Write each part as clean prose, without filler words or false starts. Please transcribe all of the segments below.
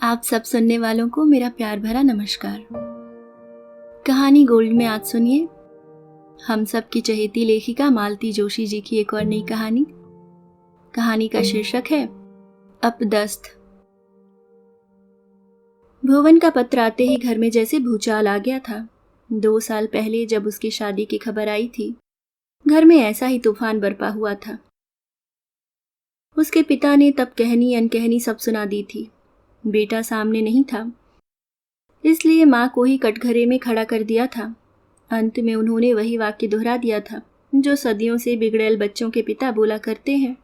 आप सब सुनने वालों को मेरा प्यार भरा नमस्कार। कहानी गोल्ड में आज सुनिए हम सब की चहेती लेखिका मालती जोशी जी की एक और नई कहानी। कहानी का शीर्षक है अपदस्थ। भुवन का पत्र आते ही घर में जैसे भूचाल आ गया था। 2 साल पहले जब उसकी शादी की खबर आई थी, घर में ऐसा ही तूफान बरपा हुआ था। उसके पिता ने तब कहनी अनकहनी सब सुना दी थी। बेटा सामने नहीं था, इसलिए माँ को ही कटघरे में खड़ा कर दिया था। अंत में उन्होंने वही वाक्य दोहरा दिया था जो सदियों से बिगड़ैल बच्चों के पिता बोला करते हैं,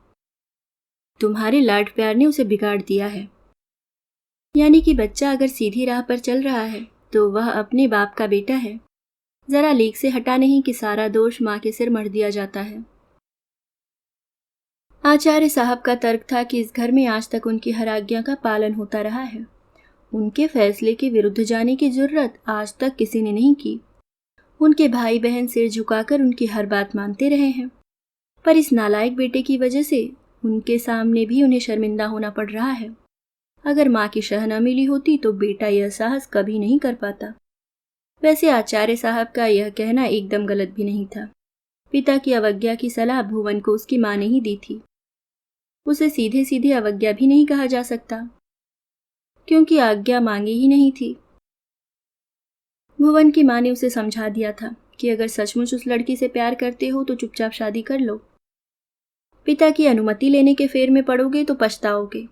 तुम्हारे लाड प्यार ने उसे बिगाड़ दिया है। यानी कि बच्चा अगर सीधी राह पर चल रहा है तो वह अपने बाप का बेटा है। जरा लीक से हटा नहीं कि सारा दोष माँ के सिर मढ़ दिया जाता है। आचार्य साहब का तर्क था कि इस घर में आज तक उनकी हर आज्ञा का पालन होता रहा है। उनके फैसले के विरुद्ध जाने की जुर्रत आज तक किसी ने नहीं की। उनके भाई बहन सिर झुकाकर उनकी हर बात मानते रहे हैं, पर इस नालायक बेटे की वजह से उनके सामने भी उन्हें शर्मिंदा होना पड़ रहा है। अगर माँ की शह न मिली होती तो बेटा यह साहस कभी नहीं कर पाता। वैसे आचार्य साहब का यह कहना एकदम गलत भी नहीं था। पिता की अवज्ञा की सलाह भुवन को उसकी माँ ने ही दी थी। उसे सीधे सीधे अवज्ञा भी नहीं कहा जा सकता, क्योंकि आज्ञा मांगी ही नहीं थी। भुवन की माँ ने उसे समझा दिया था कि अगर सचमुच उस लड़की से प्यार करते हो तो चुपचाप शादी कर लो। पिता की अनुमति लेने के फेर में पड़ोगे तो पछताओगे।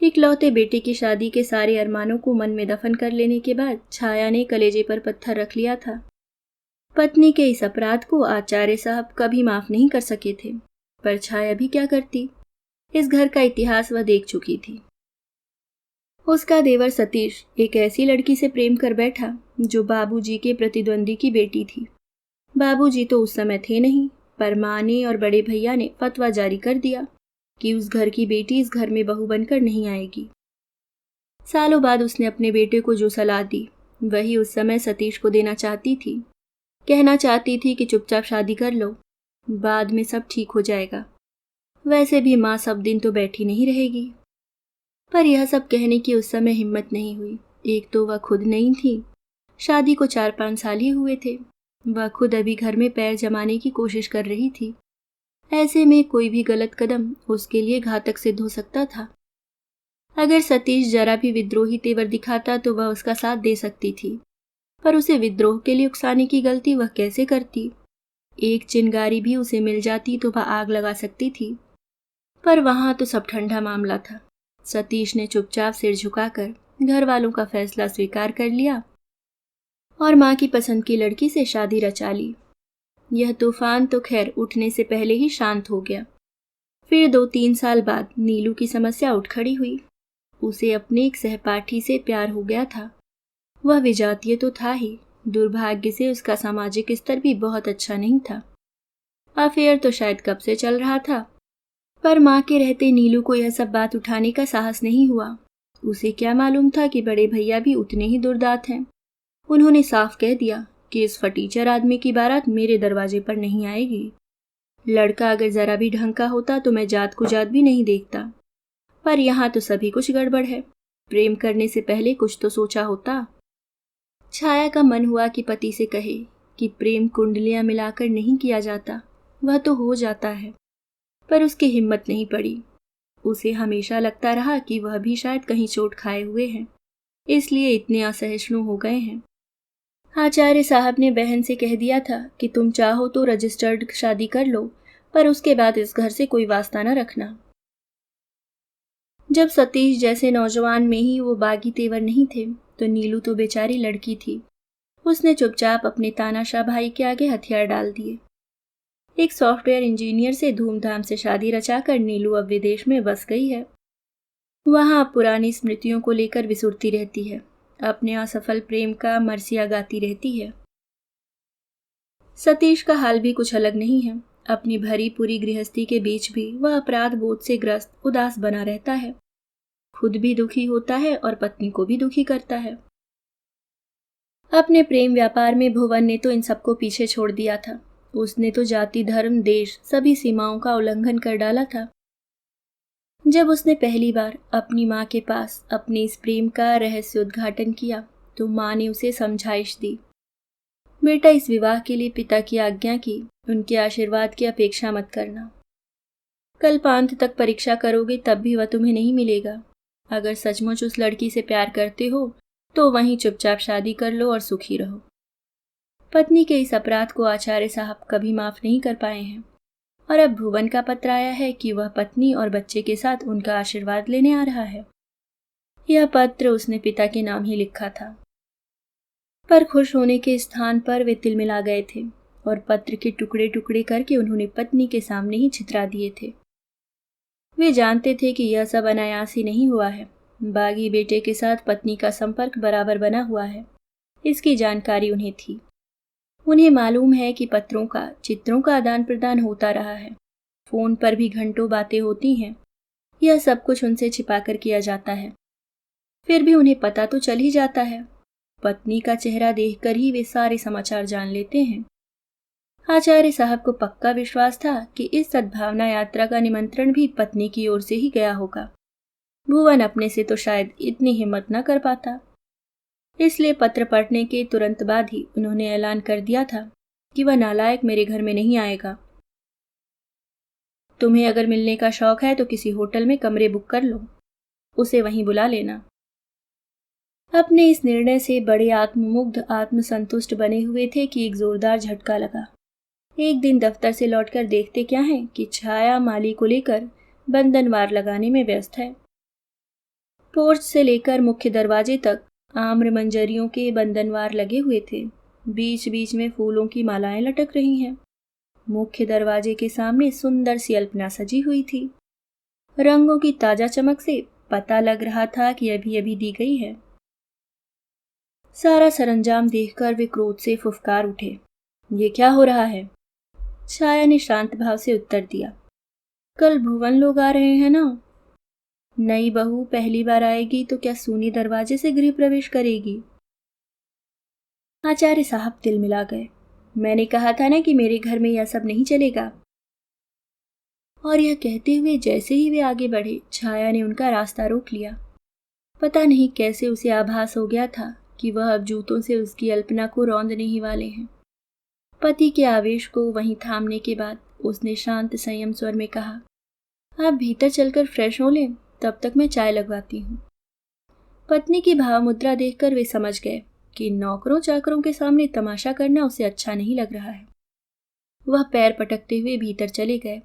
इकलौते बेटे की शादी के सारे अरमानों को मन में दफन कर लेने के बाद छाया ने कलेजे पर पत्थर रख लिया था। पत्नी के इस अपराध को आचार्य साहब कभी माफ नहीं कर सके थे, पर छाया भी क्या करती। इस घर का इतिहास वह देख चुकी थी। उसका देवर सतीश एक ऐसी लड़की से प्रेम कर बैठा जो बाबूजी के प्रतिद्वंदी की बेटी थी। बाबूजी तो उस समय थे नहीं, पर माँ ने और बड़े भैया ने फतवा जारी कर दिया कि उस घर की बेटी इस घर में बहू बनकर नहीं आएगी। सालों बाद उसने अपने बेटे को जो सलाह दी वही उस समय सतीश को देना चाहती थी। कहना चाहती थी कि चुपचाप शादी कर लो, बाद में सब ठीक हो जाएगा। वैसे भी माँ सब दिन तो बैठी नहीं रहेगी। पर यह सब कहने की उस समय हिम्मत नहीं हुई। एक तो वह खुद नहीं थी, शादी को 4-5 साल ही हुए थे। वह खुद अभी घर में पैर जमाने की कोशिश कर रही थी। ऐसे में कोई भी गलत कदम उसके लिए घातक सिद्ध हो सकता था। अगर सतीश जरा भी विद्रोही तेवर दिखाता तो वह उसका साथ दे सकती थी, पर उसे विद्रोह के लिए उकसाने की गलती वह कैसे करती। एक चिंगारी भी उसे मिल जाती तो वह आग लगा सकती थी, पर वहां तो सब ठंडा मामला था। सतीश ने चुपचाप सिर झुकाकर घर वालों का फैसला स्वीकार कर लिया और माँ की पसंद की लड़की से शादी रचा ली। यह तूफान तो खैर उठने से पहले ही शांत हो गया। फिर 2-3 साल बाद नीलू की समस्या उठ खड़ी हुई। उसे अपने एक सहपाठी से प्यार हो गया था। वह विजातीय तो था ही, दुर्भाग्य से उसका सामाजिक स्तर भी बहुत अच्छा नहीं था। अफेयर तो शायद कब से चल रहा था, पर माँ के रहते नीलू को यह सब बात उठाने का साहस नहीं हुआ। उसे क्या मालूम था कि बड़े भैया भी उतने ही दुर्दांत हैं। उन्होंने साफ कह दिया कि इस फटीचर आदमी की बारात मेरे दरवाजे पर नहीं आएगी। लड़का अगर जरा भी ढंग का होता तो मैं जात को जात भी नहीं देखता, पर यहाँ तो सभी कुछ गड़बड़ है। प्रेम करने से पहले कुछ तो सोचा होता। छाया का मन हुआ कि पति से कहे कि प्रेम कुंडलियां मिलाकर नहीं किया जाता, वह तो हो जाता है, पर उसकी हिम्मत नहीं पड़ी। उसे हमेशा लगता रहा कि वह भी शायद कहीं चोट खाए हुए हैं, इसलिए इतने असहिष्णु हो गए हैं। आचार्य साहब ने बहन से कह दिया था कि तुम चाहो तो रजिस्टर्ड शादी कर लो, पर उसके बाद इस घर से कोई वास्ता न रखना। जब सतीश जैसे नौजवान में ही वो बागी तेवर नहीं थे तो नीलू तो बेचारी लड़की थी। उसने चुपचाप अपने तानाशाह भाई के आगे हथियार डाल दिए। एक सॉफ्टवेयर इंजीनियर से धूमधाम से शादी रचाकर नीलू अब विदेश में बस गई है। वहां पुरानी स्मृतियों को लेकर विसुरती रहती है, अपने असफल प्रेम का मरसिया गाती रहती है। सतीश का हाल भी कुछ अलग नहीं है। अपनी भरी पूरी गृहस्थी के बीच भी वह अपराध बोध से ग्रस्त उदास बना रहता है। खुद भी दुखी होता है और पत्नी को भी दुखी करता है। अपने प्रेम व्यापार में भुवन ने तो इन सबको पीछे छोड़ दिया था। उसने तो जाति धर्म देश सभी सीमाओं का उल्लंघन कर डाला था। जब उसने पहली बार अपनी माँ के पास अपने इस प्रेम का रहस्य उद्घाटन किया तो माँ ने उसे समझाइश दी, बेटा इस विवाह के लिए पिता की आज्ञा की, उनके आशीर्वाद की अपेक्षा मत करना। कल्पांत तक परीक्षा करोगे तब भी वह तुम्हें नहीं मिलेगा। अगर सचमुच उस लड़की से प्यार करते हो तो वहीं चुपचाप शादी कर लो और सुखी रहो। पत्नी के इस अपराध को आचार्य साहब कभी माफ नहीं कर पाए हैं और अब भुवन का पत्र आया है कि वह पत्नी और बच्चे के साथ उनका आशीर्वाद लेने आ रहा है। यह पत्र उसने पिता के नाम ही लिखा था, पर खुश होने के स्थान पर वे तिलमिला गए थे और पत्र के टुकड़े टुकड़े करके उन्होंने पत्नी के सामने ही छितरा दिए थे। वे जानते थे कि यह सब अनायास ही नहीं हुआ है। बागी बेटे के साथ पत्नी का संपर्क बराबर बना हुआ है, इसकी जानकारी उन्हें थी। उन्हें मालूम है कि पत्रों का, चित्रों का आदान प्रदान होता रहा है, फोन पर भी घंटों बातें होती हैं। यह सब कुछ उनसे छिपाकर किया जाता है, फिर भी उन्हें पता तो चल ही जाता है। पत्नी का चेहरा देखकर ही वे सारे समाचार जान लेते हैं। आचार्य साहब को पक्का विश्वास था कि इस सद्भावना यात्रा का निमंत्रण भी पत्नी की ओर से ही गया होगा। भुवन अपने से तो शायद इतनी हिम्मत न कर पाता, इसलिए पत्र पढ़ने के तुरंत बाद ही उन्होंने ऐलान कर दिया था कि वह नालायक मेरे घर में नहीं आएगा। तुम्हें अगर मिलने का शौक है तो किसी होटल में कमरे बुक कर लो, उसे वहीं बुला लेना। अपने इस निर्णय से बड़े आत्ममुग्ध, आत्मसंतुष्ट बने हुए थे कि एक जोरदार झटका लगा। एक दिन दफ्तर से लौटकर देखते क्या हैं कि छाया माली को लेकर बंधनवार लगाने में व्यस्त है। पोर्च से लेकर मुख्य दरवाजे तक आम्र मंजरियों के बंधनवार लगे हुए थे। बीच बीच में फूलों की मालाएं लटक रही हैं। मुख्य दरवाजे के सामने सुंदर सी अल्पना सजी हुई थी। रंगों की ताजा चमक से पता लग रहा था कि अभी अभी दी गई है। सारा सरंजाम देखकर वे क्रोध से फुफकार उठे। ये क्या हो रहा है? छाया ने शांत भाव से उत्तर दिया, कल भुवन लोग आ रहे हैं ना। नई बहू पहली बार आएगी तो क्या सूनी दरवाजे से गृह प्रवेश करेगी? आचार्य साहब तिलमिला गए। मैंने कहा था ना कि मेरे घर में यह सब नहीं चलेगा। और यह कहते हुए जैसे ही वे आगे बढ़े, छाया ने उनका रास्ता रोक लिया। पता नहीं कैसे उसे आभास हो गया था कि वह अब जूतों से उसकी अल्पना को रौंदने ही वाले हैं। पति के आवेश को वहीं थामने के बाद उसने शांत संयम स्वर में कहा, आप भीतर चलकर फ्रेश हो लें, तब तक मैं चाय लगवाती हूँ। पत्नी की भाव मुद्रा देखकर वे समझ गए कि नौकरों चाकरों के सामने तमाशा करना उसे अच्छा नहीं लग रहा है। वह पैर पटकते हुए भीतर चले गए।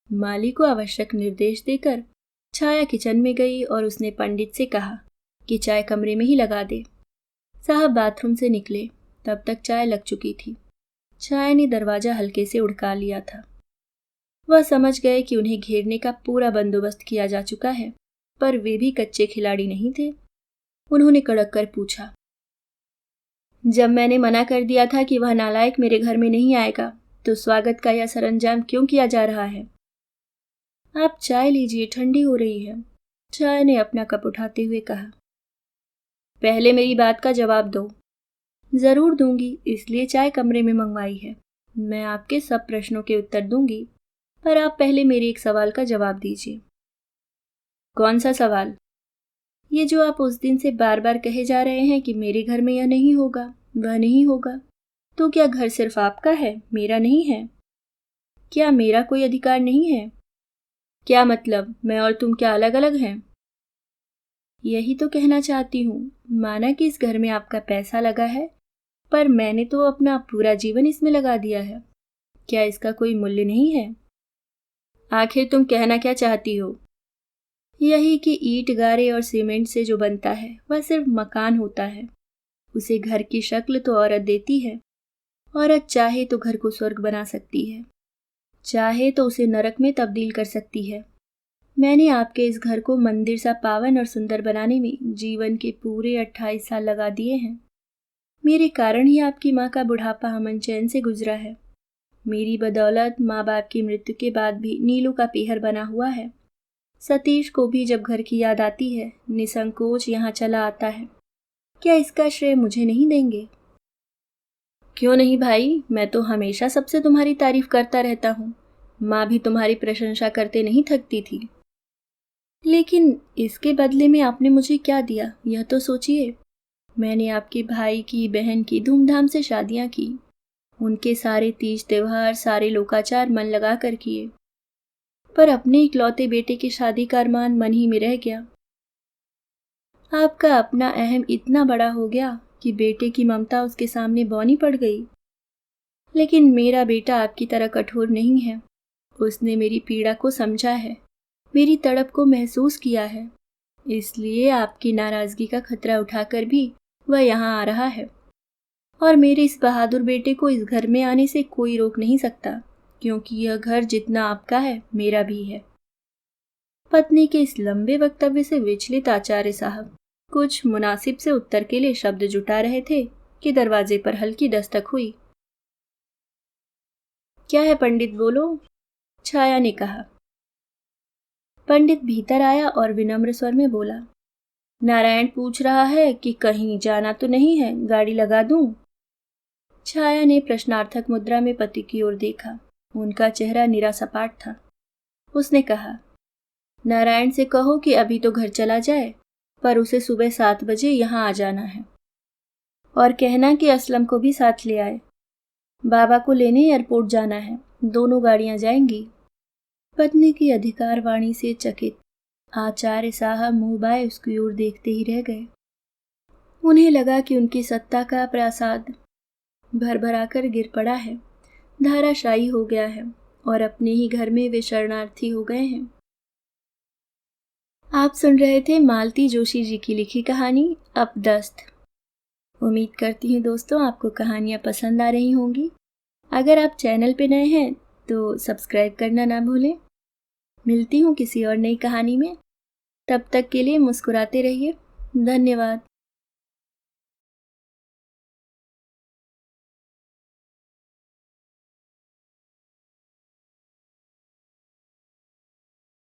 माली को आवश्यक निर्देश देकर छाया किचन में गई और उसने पंडित से कहा कि चाय कमरे में ही लगा दे। साहब बाथरूम से निकले, तब तक चाय लग चुकी थी। छाया ने दरवाजा हल्के से उड़का लिया था। वह समझ गए कि उन्हें घेरने का पूरा बंदोबस्त किया जा चुका है, पर वे भी कच्चे खिलाड़ी नहीं थे। उन्होंने कड़क कर पूछा, जब मैंने मना कर दिया था कि वह नालायक मेरे घर में नहीं आएगा, तो स्वागत का यह सरंजाम क्यों किया जा रहा है? आप चाय लीजिए, ठंडी हो रही है, छाया ने अपना कप उठाते हुए कहा। पहले मेरी बात का जवाब दो। जरूर दूंगी, इसलिए चाय कमरे में मंगवाई है। मैं आपके सब प्रश्नों के उत्तर दूंगी, पर आप पहले मेरे एक सवाल का जवाब दीजिए। कौन सा सवाल? ये जो आप उस दिन से बार बार कहे जा रहे हैं कि मेरे घर में यह नहीं होगा, वह नहीं होगा, तो क्या घर सिर्फ आपका है, मेरा नहीं है? क्या मेरा कोई अधिकार नहीं है? क्या मतलब, मैं और तुम क्या अलग अलग हैं? यही तो कहना चाहती हूँ। माना कि इस घर में आपका पैसा लगा है, पर मैंने तो अपना पूरा जीवन इसमें लगा दिया है। क्या इसका कोई मूल्य नहीं है? आखिर तुम कहना क्या चाहती हो? यही कि ईंट गारे और सीमेंट से जो बनता है वह सिर्फ मकान होता है। उसे घर की शक्ल तो औरत देती है। औरत चाहे तो घर को स्वर्ग बना सकती है, चाहे तो उसे नरक में तब्दील कर सकती है। मैंने आपके इस घर को मंदिर सा पावन और सुंदर बनाने में जीवन के पूरे 28 साल लगा दिए हैं। मेरे कारण ही आपकी माँ का बुढ़ापा अमन चैन से गुजरा है। मेरी बदौलत माँ बाप की मृत्यु के बाद भी नीलू का पीहर बना हुआ है। सतीश को भी जब घर की याद आती है, निसंकोच यहाँ चला आता है। क्या इसका श्रेय मुझे नहीं देंगे? क्यों नहीं भाई, मैं तो हमेशा सबसे तुम्हारी तारीफ करता रहता हूँ। माँ भी तुम्हारी प्रशंसा करते नहीं थकती थी। लेकिन इसके बदले में आपने मुझे क्या दिया, यह तो सोचिए। मैंने आपके भाई की, बहन की धूमधाम से शादियां की। उनके सारे तीज त्योहार, सारे लोकाचार मन लगा कर किए। पर अपने इकलौते बेटे की शादी का अरमान मन ही में रह गया। आपका अपना अहम इतना बड़ा हो गया कि बेटे की ममता उसके सामने बौनी पड़ गई। लेकिन मेरा बेटा आपकी तरह कठोर नहीं है। उसने मेरी पीड़ा को समझा है, मेरी तड़प को महसूस किया है। इसलिए आपकी नाराजगी का खतरा उठाकर भी वह यहाँ आ रहा है। और मेरे इस बहादुर बेटे को इस घर में आने से कोई रोक नहीं सकता, क्योंकि यह घर जितना आपका है, मेरा भी है। पत्नी के इस लंबे वक्तव्य से विचलित आचार्य साहब कुछ मुनासिब से उत्तर के लिए शब्द जुटा रहे थे कि दरवाजे पर हल्की दस्तक हुई। क्या है पंडित, बोलो, छाया ने कहा। पंडित भीतर आया और विनम्र स्वर में बोला, नारायण पूछ रहा है कि कहीं जाना तो नहीं है, गाड़ी लगा दूं? छाया ने प्रश्नार्थक मुद्रा में पति की ओर देखा। उनका चेहरा निरा सपाट था। उसने कहा, नारायण से कहो कि अभी तो घर चला जाए, पर उसे सुबह 7 बजे यहाँ आ जाना है। और कहना कि असलम को भी साथ ले आए। बाबा को लेने एयरपोर्ट जाना है, दोनों गाड़ियां जाएंगी। पत्नी की अधिकार वाणी से चकित आचार्य साहब मुंह बाए उसकी ओर देखते ही रह गए। उन्हें लगा कि उनकी सत्ता का प्रासाद भर भराकर गिर पड़ा है, धाराशायी हो गया है और अपने ही घर में वे शरणार्थी हो गए हैं। आप सुन रहे थे मालती जोशी जी की लिखी कहानी अपदस्थ। उम्मीद करती हूँ दोस्तों आपको कहानियाँ पसंद आ रही होंगी। अगर आप चैनल पे नए हैं तो सब्सक्राइब करना ना भूलें। मिलती हूँ किसी और नई कहानी में। तब तक के लिए मुस्कुराते रहिए। धन्यवाद।